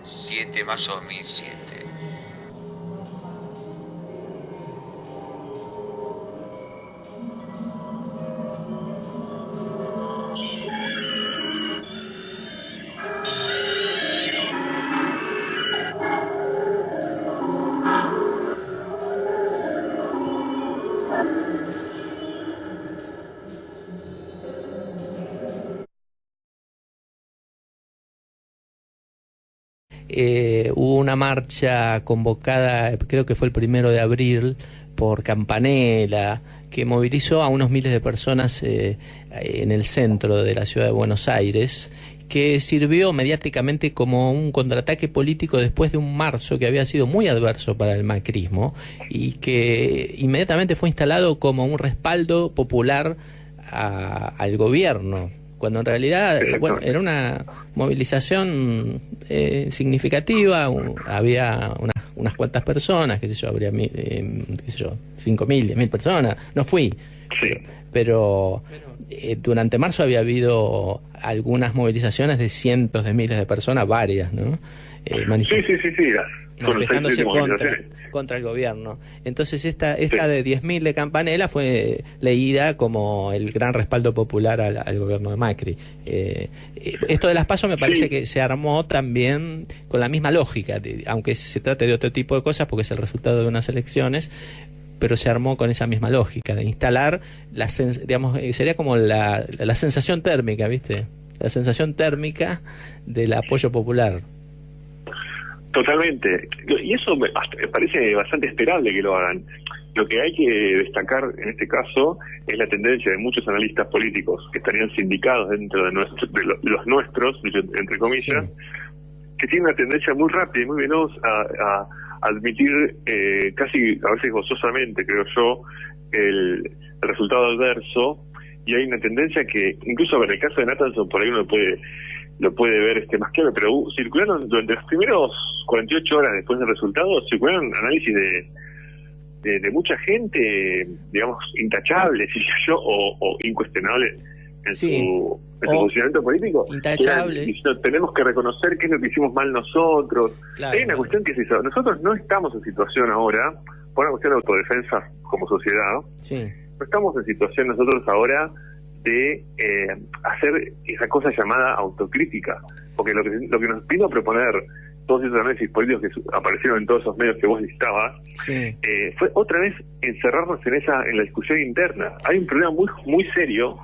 7 de mayo de 2007. Hubo una marcha convocada, creo que fue el 1 de abril, por Campanella, que movilizó a unos miles de personas en el centro de la ciudad de Buenos Aires, que sirvió mediáticamente como un contraataque político después de un marzo que había sido muy adverso para el macrismo y que inmediatamente fue instalado como un respaldo popular al gobierno, cuando en realidad era una movilización significativa. Había unas cuantas personas, qué sé yo, habría 5.000, 10.000 personas, no fui, pero durante marzo había habido algunas movilizaciones de cientos de miles de personas, varias, ¿no? Manifestándose contra el gobierno. Entonces esta de 10.000 de Campanella fue leída como el gran respaldo popular al gobierno de Macri. Esto de las PASO me parece que se armó también con la misma lógica, aunque se trate de otro tipo de cosas porque es el resultado de unas elecciones, pero se armó con esa misma lógica de instalar sería como la sensación térmica, ¿viste? La sensación térmica del apoyo popular. Totalmente. Y eso me parece bastante esperable que lo hagan. Lo que hay que destacar en este caso es la tendencia de muchos analistas políticos que estarían sindicados dentro de los nuestros, entre comillas, que tienen una tendencia muy rápida y muy veloz a admitir casi a veces gozosamente, creo yo, el resultado adverso. Y hay una tendencia que, incluso en el caso de Nathanson, por ahí uno lo puede ver más claro, pero circularon durante los primeros 48 horas después del resultado, circularon análisis de mucha gente, digamos, intachables, o incuestionables en su funcionamiento político. Intachable. Tenemos que reconocer qué es lo que hicimos mal nosotros. Claro, hay una cuestión que es eso. Nosotros no estamos en situación ahora, por una cuestión de autodefensa como sociedad, no estamos en situación nosotros ahora de hacer esa cosa llamada autocrítica, porque lo que nos vino a proponer todos esos análisis políticos que aparecieron en todos esos medios que vos listabas, fue otra vez encerrarnos en la discusión interna. Hay un problema muy muy serio,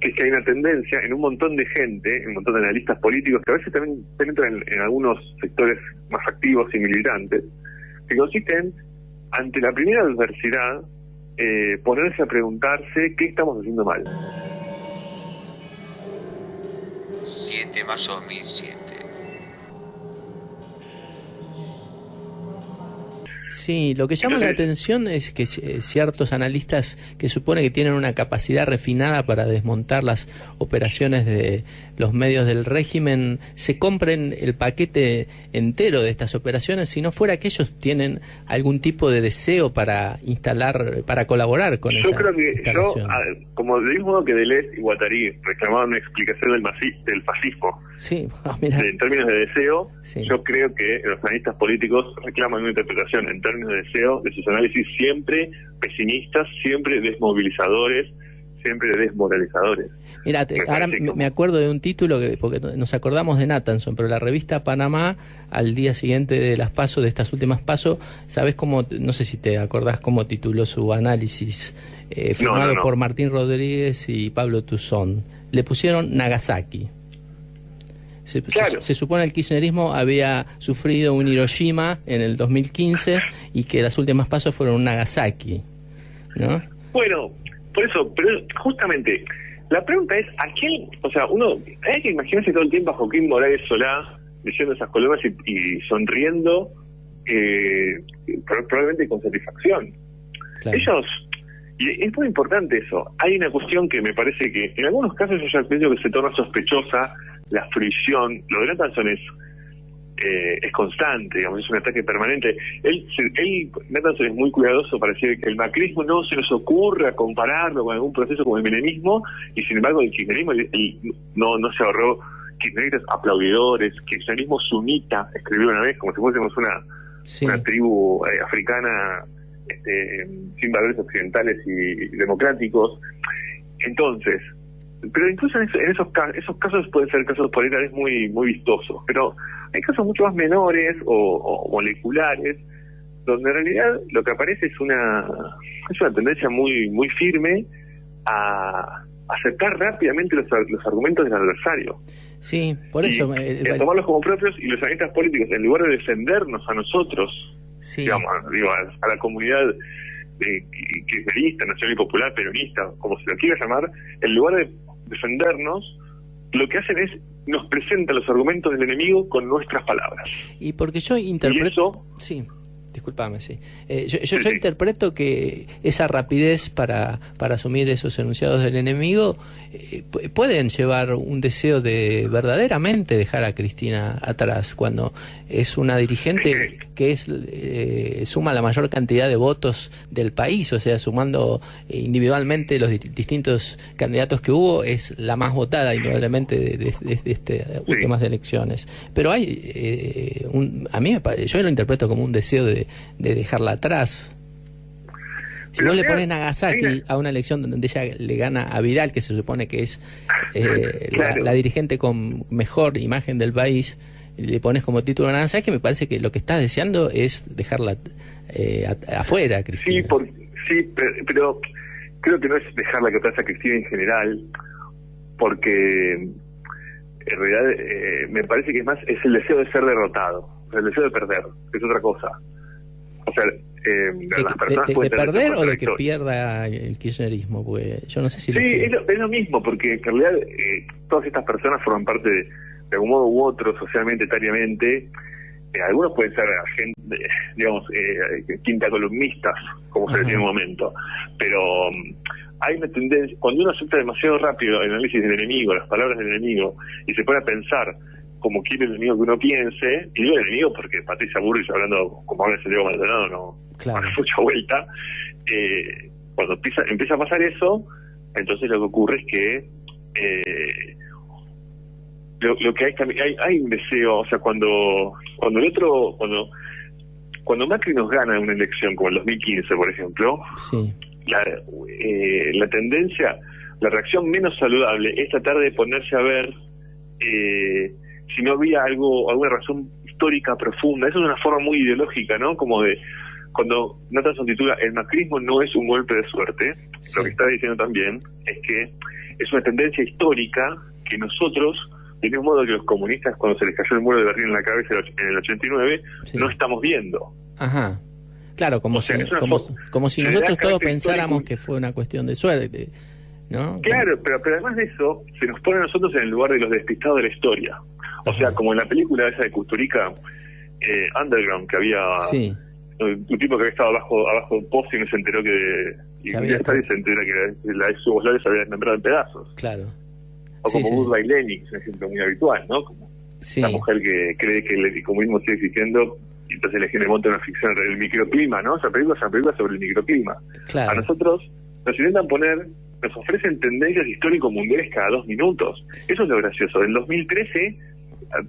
que es que hay una tendencia en un montón de gente, en un montón de analistas políticos, que a veces también penetran en algunos sectores más activos y militantes, que consisten, ante la primera adversidad, ponerse a preguntarse qué estamos haciendo mal. 7 de mayo de 2007. Sí, lo que llama la atención es que ciertos analistas que supone que tienen una capacidad refinada para desmontar las operaciones de los medios del régimen, se compren el paquete entero de estas operaciones, si no fuera que ellos tienen algún tipo de deseo para colaborar con esa instalación. Como del mismo modo que Deleuze y Guattari reclamaban una explicación del fascismo, en términos de deseo, yo creo que los analistas políticos reclaman una interpretación en términos de deseo de sus análisis siempre pesimistas, siempre desmovilizadores, siempre desmoralizadores. Mira, ahora me acuerdo de un título, porque nos acordamos de Nathanson, pero la revista Panamá, al día siguiente de las PASO, de estas últimas PASO, ¿sabés cómo? No sé si te acordás cómo tituló su análisis, firmado por Martín Rodríguez y Pablo Tuzón. Le pusieron Nagasaki. Se supone el kirchnerismo había sufrido un Hiroshima en el 2015 y que las últimas PASO fueron un Nagasaki, ¿no? Bueno, por eso, pero justamente la pregunta es, ¿a quién? O sea, uno hay que imaginarse todo el tiempo a Joaquín Morales Solá leyendo esas columnas y sonriendo, probablemente con satisfacción. Ellos, y es muy importante eso, hay una cuestión que me parece que en algunos casos yo ya pienso que se torna sospechosa la fruición. Lo de Nathanson es constante, digamos, es un ataque permanente. Nathanson es muy cuidadoso para decir que el macrismo no se nos ocurra compararlo con algún proceso como el menemismo, y sin embargo el kirchnerismo no se ahorró kirchneristas aplaudidores, kirchnerismo sunita, escribió una vez, como si fuésemos una tribu africana sin valores occidentales y democráticos. Entonces, pero incluso en esos casos pueden ser casos por ahí tal vez muy, muy vistosos, pero hay casos mucho más menores o moleculares, donde en realidad lo que aparece es una tendencia muy, muy firme a aceptar rápidamente los argumentos del adversario. Sí, por eso. Y a tomarlos como propios, y los analistas políticos, en lugar de defendernos a nosotros, digamos, a la comunidad kirchnerista, nacional y popular, peronista, como se lo quiera llamar, en lugar de defendernos, lo que hacen es nos presentan los argumentos del enemigo con nuestras palabras. Y porque yo interpreto... Y eso, sí. Disculpame, sí. Yo interpreto que esa rapidez para asumir esos enunciados del enemigo pueden llevar un deseo de verdaderamente dejar a Cristina atrás, cuando es una dirigente que suma la mayor cantidad de votos del país, o sea, sumando individualmente los distintos candidatos que hubo, es la más votada indudablemente de estas últimas elecciones. Pero hay, yo lo interpreto como un deseo de dejarla atrás. Si vos le pones Nagasaki a una elección donde ella le gana a Vidal, que se supone que es la dirigente con mejor imagen del país, le pones como título a Nagasaki, me parece que lo que estás deseando es dejarla afuera, Cristina. Pero creo que no es dejarla que atrás a Cristina en general, porque en realidad me parece que es el deseo de ser derrotado, el deseo de perder, que es otra cosa. O sea, las personas de perder o de que pierda el kirchnerismo, porque yo no sé si es lo mismo, porque en realidad todas estas personas forman parte de algún modo u otro, socialmente, etariamente. Algunos pueden ser gente, digamos, quinta columnistas, como se decía en un momento, pero hay una tendencia, cuando uno acepta demasiado rápido el análisis del enemigo, las palabras del enemigo, y se pone a pensar como quiere el enemigo que uno piense, y digo el enemigo porque Patricia Bullrich, hablando como habla el Diego Maldonado, no hace mucha vuelta, cuando empieza a pasar eso, entonces lo que ocurre es que lo que hay también, hay un deseo, o sea, cuando Macri nos gana una elección como el 2015, por ejemplo, la tendencia, la reacción menos saludable es tratar de ponerse a ver si no había alguna razón histórica profunda. Eso es una forma muy ideológica, ¿no? Como de, cuando Nathanson titula "El macrismo no es un golpe de suerte", lo que está diciendo también es que es una tendencia histórica que nosotros, de un modo que los comunistas, cuando se les cayó el muro de Berlín en la cabeza en el 89, no estamos viendo. Ajá. Claro, como si nosotros todos pensáramos que fue una cuestión de suerte, ¿no? Claro, pero además de eso, se nos pone a nosotros en el lugar de los despistados de la historia. O sea, como en la película esa de Kusturica, Underground, que había un tipo que había estado abajo de un poste y no se enteró y se entera que la ex Yugoslavia se había desmembrado en pedazos. Claro. O como Goodbye Lenin, es un ejemplo muy habitual, ¿no? Como la mujer que cree que el comunismo sigue existiendo, y entonces le monta una ficción del microclima, ¿no? Esa película sobre el microclima. Claro. A nosotros nos intentan nos ofrecen tendencias histórico-mundiales cada 2 minutos. Eso es lo gracioso. En 2013,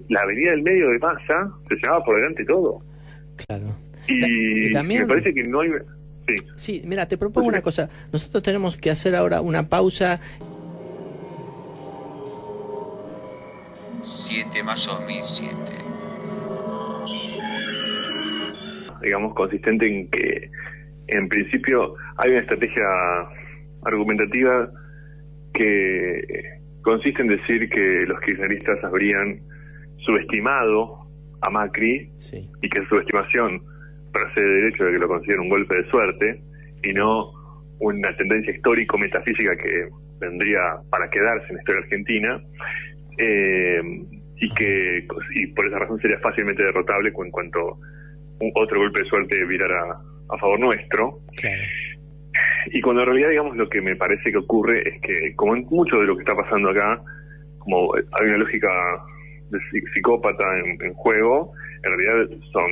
la avenida del medio de masa se llamaba Por Delante Todo. Claro. Y también me parece que no hay... Sí, mira, te propongo una cosa. Nosotros tenemos que hacer ahora una pausa. 7 de mayo de 2007. Digamos, consistente en que, en principio, hay una estrategia argumentativa que consiste en decir que los kirchneristas habrían subestimado a Macri y que su estimación procede del hecho de que lo consideran un golpe de suerte y no una tendencia histórico-metafísica que vendría para quedarse en la historia argentina, y por esa razón sería fácilmente derrotable en cuanto otro golpe de suerte virara a favor nuestro. Claro. Y cuando en realidad, digamos, lo que me parece que ocurre es que, como en mucho de lo que está pasando acá, como hay una lógica de psicópata en juego, en realidad son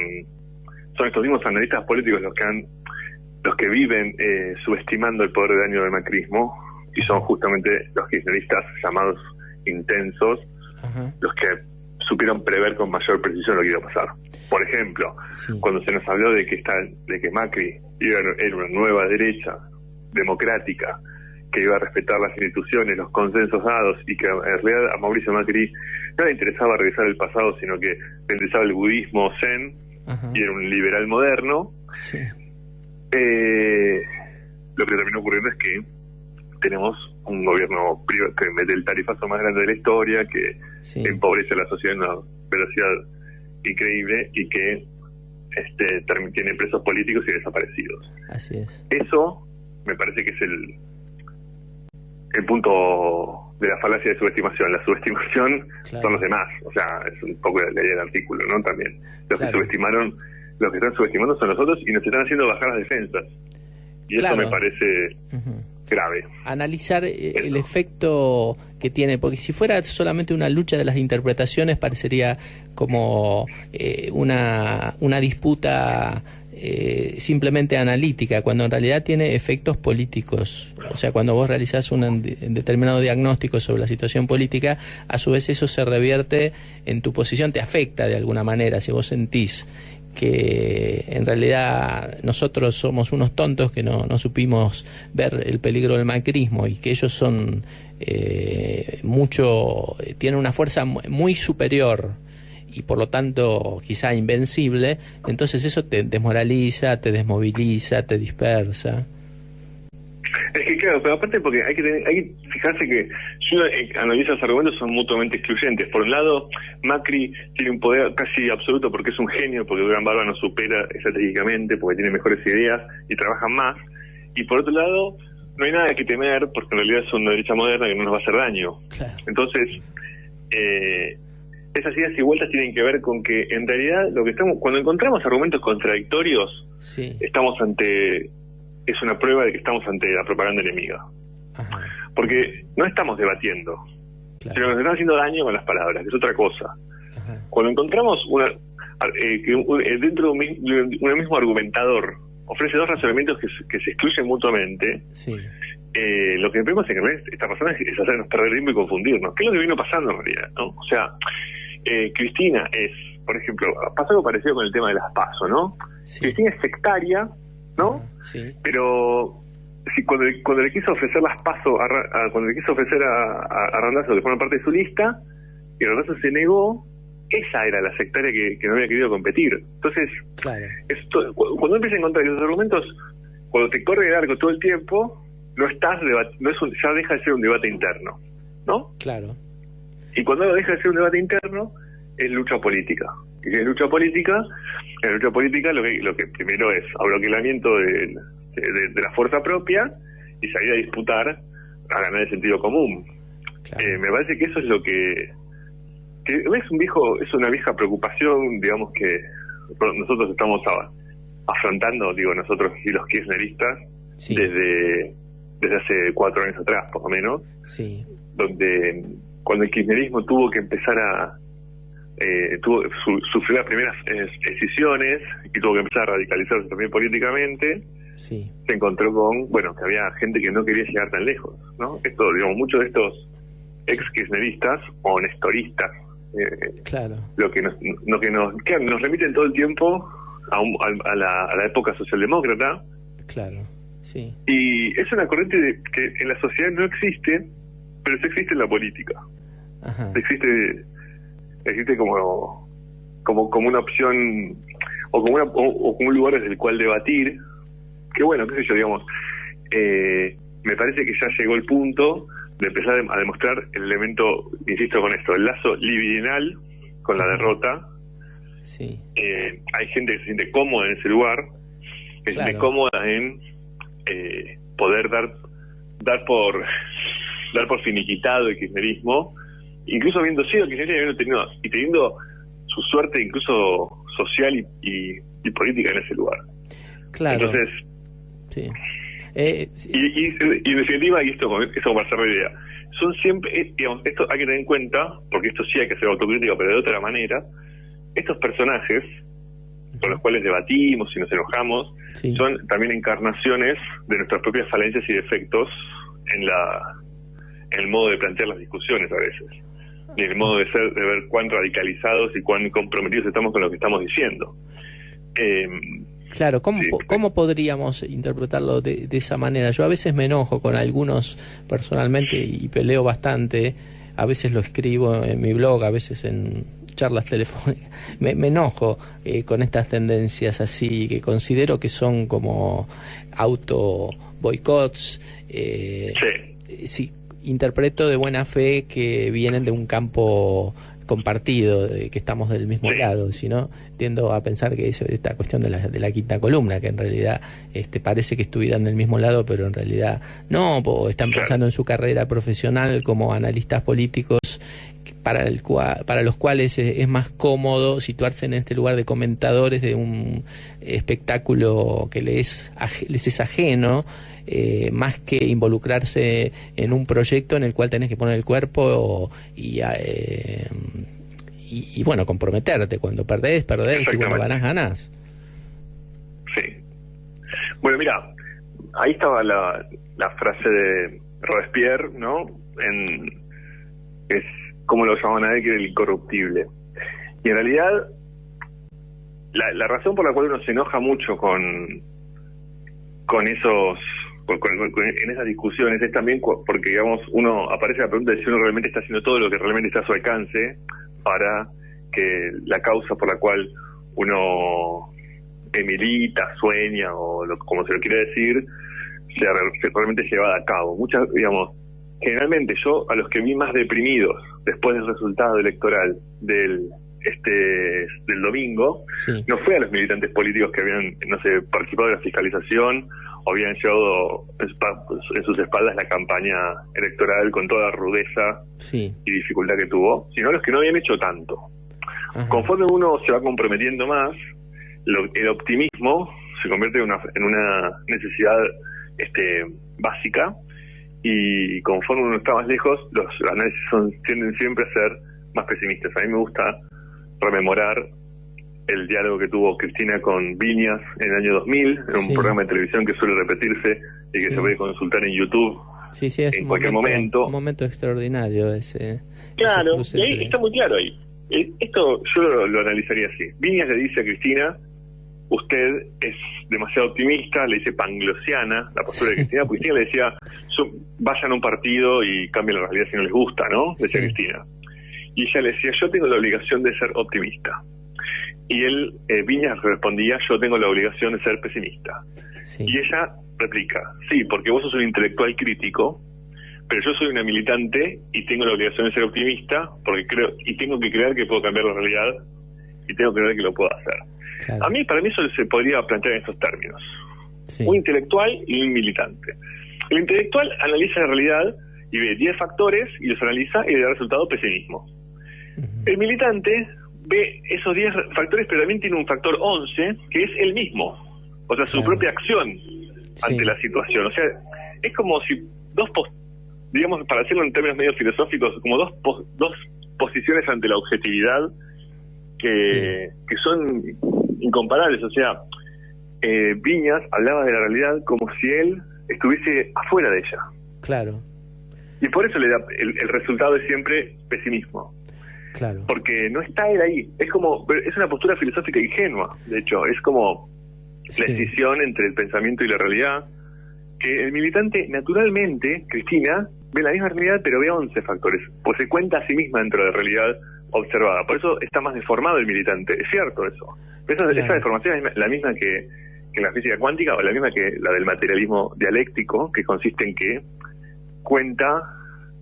estos mismos analistas políticos los que viven subestimando el poder de daño del macrismo, y son justamente los kirchneristas llamados intensos, los que supieron prever con mayor precisión lo que iba a pasar. Por ejemplo, cuando se nos habló de que Macri era una nueva derecha democrática, que iba a respetar las instituciones, los consensos dados, y que en realidad a Mauricio Macri no le interesaba revisar el pasado, sino que le interesaba el budismo zen, y era un liberal moderno. Lo que terminó ocurriendo es que tenemos un gobierno privado que mete el tarifazo más grande de la historia, que empobrece a la sociedad en una velocidad increíble y que tiene presos políticos y desaparecidos. Así es. Eso me parece que es el punto de la falacia de subestimación. La subestimación son los demás, o sea, es un poco la idea del artículo, ¿no? También los que subestimaron, los que están subestimando son nosotros y nos están haciendo bajar las defensas, y eso me parece grave. Analizar el efecto que tiene, porque si fuera solamente una lucha de las interpretaciones parecería como una disputa simplemente analítica, cuando en realidad tiene efectos políticos. O sea, cuando vos realizás un determinado diagnóstico sobre la situación política, a su vez eso se revierte en tu posición, te afecta de alguna manera. Si vos sentís que en realidad nosotros somos unos tontos que no supimos ver el peligro del macrismo y que ellos son tienen una fuerza muy superior y por lo tanto quizá invencible, entonces eso te desmoraliza, te desmoviliza, te dispersa. Es que claro, pero aparte porque hay que fijarse que si uno analiza los argumentos son mutuamente excluyentes. Por un lado, Macri tiene un poder casi absoluto porque es un genio, porque Durán Barba nos supera estratégicamente, porque tiene mejores ideas y trabaja más. Y por otro lado, no hay nada que temer porque en realidad es una derecha moderna que no nos va a hacer daño. Entonces, esas idas y vueltas tienen que ver con que en realidad cuando encontramos argumentos contradictorios, es una prueba de que estamos ante la propaganda enemiga. Porque no estamos debatiendo, sino que nos están haciendo daño con las palabras, que es otra cosa. Cuando encontramos dentro de un mismo argumentador ofrece dos razonamientos que se excluyen mutuamente, lo que vemos es que esta persona es hacernos perder tiempo y confundirnos. ¿Qué es lo que vino pasando en realidad, ¿no? O sea, Cristina por ejemplo, pasó algo parecido con el tema de las PASO, ¿no? Cristina es sectaria, ¿no? Pero cuando le quiso ofrecer las PASO, cuando le quiso ofrecer a Randazzo que forma parte de su lista, y Randazzo se negó, esa era la sectaria que no había querido competir. Entonces, cuando empieza a encontrar esos argumentos, cuando te corre el arco todo el tiempo, ya deja de ser un debate interno, ¿no? Y cuando deja de ser un debate interno, es lucha política. Y si es lucha política, lo que primero es abroquelamiento de la fuerza propia y salir a disputar a ganar el sentido común. Me parece que eso es lo que es una vieja preocupación, digamos, que nosotros estamos afrontando, digo nosotros y los kirchneristas, desde hace 4 años atrás, por lo menos, donde cuando el kirchnerismo tuvo que empezar sufrió las primeras escisiones y tuvo que empezar a radicalizarse también políticamente, se encontró con, que había gente que no quería llegar tan lejos, ¿no? Esto, digamos, muchos de estos ex kirchneristas o nestoristas, lo que nos remiten todo el tiempo a la época socialdemócrata, y es una corriente que en la sociedad no existe, pero sí existe en la política. Existe como una opción o como un lugar desde el cual debatir, que qué sé yo, digamos, me parece que ya llegó el punto de empezar a demostrar el elemento, insisto con esto, el lazo libidinal con la derrota. Hay gente que se siente cómoda en ese lugar, que se siente cómoda en poder dar por finiquitado el kirchnerismo, incluso habiendo sido kirchnerismo y teniendo su suerte incluso social y política en ese lugar. Entonces, y en definitiva, y esto va a ser la idea, son siempre, digamos, esto hay que tener en cuenta, porque esto sí hay que hacer autocrítica, pero de otra manera, estos personajes con los cuales debatimos y nos enojamos, son también encarnaciones de nuestras propias falencias y defectos en el modo de plantear las discusiones a veces. ni el modo de ser, de ver cuán radicalizados y cuán comprometidos estamos con lo que estamos diciendo. Claro, Sí. ¿cómo podríamos interpretarlo de esa manera? Yo a veces me enojo con algunos personalmente y peleo bastante, a veces lo escribo en mi blog, a veces en charlas telefónicas, me enojo con estas tendencias así, que considero que son como auto boicots, sí, interpreto de buena fe que vienen de un campo compartido, de que estamos del mismo lado, sino tiendo a pensar que esta cuestión de la quinta columna, que en realidad parece que estuvieran del mismo lado, pero en realidad no, están pensando en su carrera profesional como analistas políticos, para los cuales es más cómodo situarse en este lugar de comentadores de un espectáculo que les es ajeno, más que involucrarse en un proyecto en el cual tenés que poner el cuerpo y bueno, comprometerte. Cuando perdés y cuando ganás. Sí. Bueno, mira, ahí estaba la frase de Robespierre, ¿no? Es como lo llamaban a él, que era el incorruptible. Y en realidad, la razón por la cual uno se enoja mucho con esos... en esas discusiones es también porque, digamos, uno aparece la pregunta de si uno realmente está haciendo todo lo que realmente está a su alcance para que la causa por la cual uno milita, sueña o como se lo quiere decir, sea realmente llevada a cabo. Generalmente yo a los que vi más deprimidos después del resultado electoral del domingo, no fue a los militantes políticos que habían, participado de la fiscalización o habían llevado en sus espaldas la campaña electoral con toda la rudeza y dificultad que tuvo, sino a los que no habían hecho tanto. Ajá. Conforme uno se va comprometiendo más, el optimismo se convierte en una necesidad básica, y conforme uno está más lejos, los análisis tienden siempre a ser más pesimistas. A mí me gusta rememorar el diálogo que tuvo Cristina con Viñas en el año 2000, en un programa de televisión que suele repetirse y que se puede consultar en YouTube es en cualquier momento. Un momento extraordinario ese. Claro, y ahí está muy claro ahí. Esto yo lo analizaría así. Viñas le dice a Cristina: usted es demasiado optimista, le dice panglosiana la postura de Cristina, porque Cristina le decía: vayan a un partido y cambien la realidad si no les gusta, ¿no? Decía Cristina. Y ella le decía: yo tengo la obligación de ser optimista. Y él, Viñas, respondía: yo tengo la obligación de ser pesimista. Y ella replica: sí, porque vos sos un intelectual crítico, pero yo soy una militante y tengo la obligación de ser optimista, porque creo y tengo que creer que puedo cambiar la realidad y tengo que creer que lo puedo hacer. Claro. Para mí eso se podría plantear en estos términos. Un intelectual y un militante. El intelectual analiza la realidad y ve 10 factores y los analiza y le da resultado pesimismo. El militante ve esos 10 factores, pero también tiene un factor 11, que es el mismo. O sea, su propia acción ante la situación. O sea, es como si digamos, para hacerlo en términos medio filosóficos, como dos posiciones ante la objetividad que son incomparables. O sea, Viñas hablaba de la realidad como si él estuviese afuera de ella. Claro. Y por eso le da el resultado es siempre pesimismo. Claro. Porque no está él ahí. Es una postura filosófica ingenua, de hecho. Es como la escisión entre el pensamiento y la realidad, que el militante, naturalmente, Cristina, ve la misma realidad, pero ve 11 factores, pues se cuenta a sí misma dentro de la realidad observada. Por eso está más deformado el militante. Es cierto eso. Esa deformación es la misma que en la física cuántica, o la misma que la del materialismo dialéctico, que consiste en que cuenta,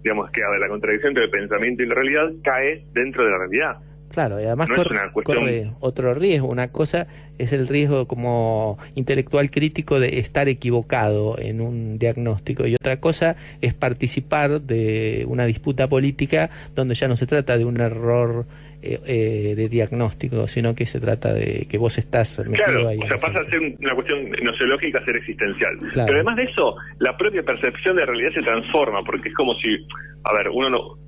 digamos, que la contradicción entre el pensamiento y la realidad cae dentro de la realidad. Claro, y además corre otro riesgo. Una cosa es el riesgo como intelectual crítico de estar equivocado en un diagnóstico, y otra cosa es participar de una disputa política donde ya no se trata de un error de diagnóstico, sino que se trata de que vos estás metido ahí. O sea, pasa a ser una cuestión nociológica a ser existencial. Claro. Pero además de eso, la propia percepción de realidad se transforma, porque es como si,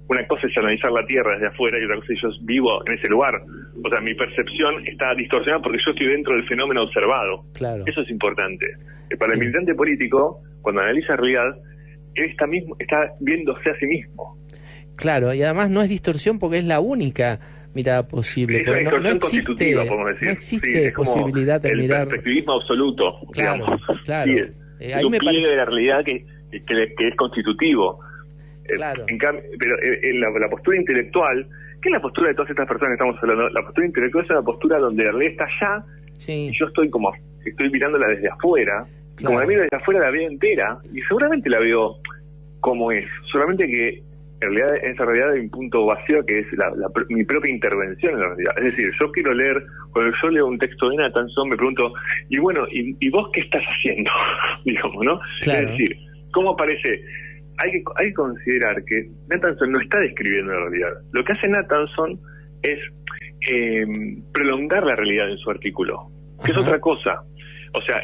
una cosa es analizar la Tierra desde afuera y otra cosa es yo vivo en ese lugar. O sea, mi percepción está distorsionada porque yo estoy dentro del fenómeno observado. Claro. Eso es importante. Para el militante político, cuando analiza realidad, él está viéndose a sí mismo. Claro, y además no es distorsión porque es la única mirada posible. Es una No distorsión existe, constitutiva, podemos decir. no existe Sí, es como posibilidad de el mirar. perspectivismo absoluto, Claro, digamos. claro. Sí, Ahí es un me pliegue parece- de la realidad que es constitutivo. Claro. Pero en la postura intelectual, ¿qué es la postura de todas estas personas que estamos hablando? La postura intelectual es una postura donde la realidad está allá Sí, y yo estoy mirándola desde afuera. Claro. Como la miro desde afuera la veo entera y seguramente la veo como es, solamente que en realidad esa realidad hay un punto vacío que es mi propia intervención en la realidad. Es decir, yo quiero leer, cuando yo leo un texto de Nathanson me pregunto, y bueno, ¿y vos qué estás haciendo? Digamos, ¿no? Claro. Es decir, ¿cómo aparece? Hay que considerar que Nathanson no está describiendo la realidad. Lo que hace Nathanson es prolongar la realidad en su artículo, que es Ajá. otra cosa. O sea,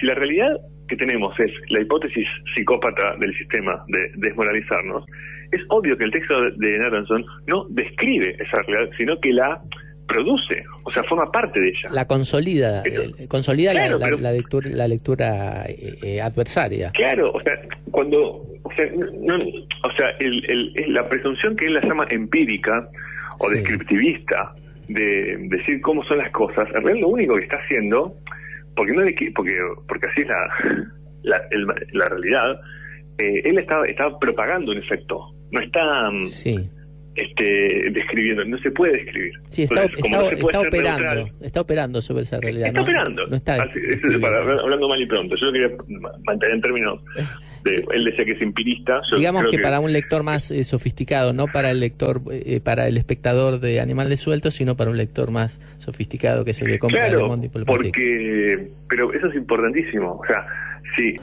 si la realidad que tenemos es la hipótesis psicópata del sistema de desmoralizarnos, es obvio que el texto de Nathanson no describe esa realidad, sino que la produce, o sea, forma parte de ella. la consolida, consolida Claro, la, pero- la lectura adversaria. Claro, o sea, la presunción que él la llama empírica o Sí. descriptivista de decir cómo son las cosas, en realidad lo único que está haciendo, porque así es la realidad, él está propagando un efecto, no está Sí. describiendo, no se puede describir. Sí, está, Entonces, como no se puede ser operando, neutral, está operando sobre esa realidad. está ¿no? operando. No está Así, describiendo. hablando mal y pronto, yo lo quería mantener en términos él decía que es empirista. Yo Digamos creo que para un lector más sofisticado, no para el lector, para el espectador de Animales Sueltos, sino para un lector más sofisticado que es el que compra Le Claro, Monde Diplomatique. pero eso es importantísimo. O sea, sí.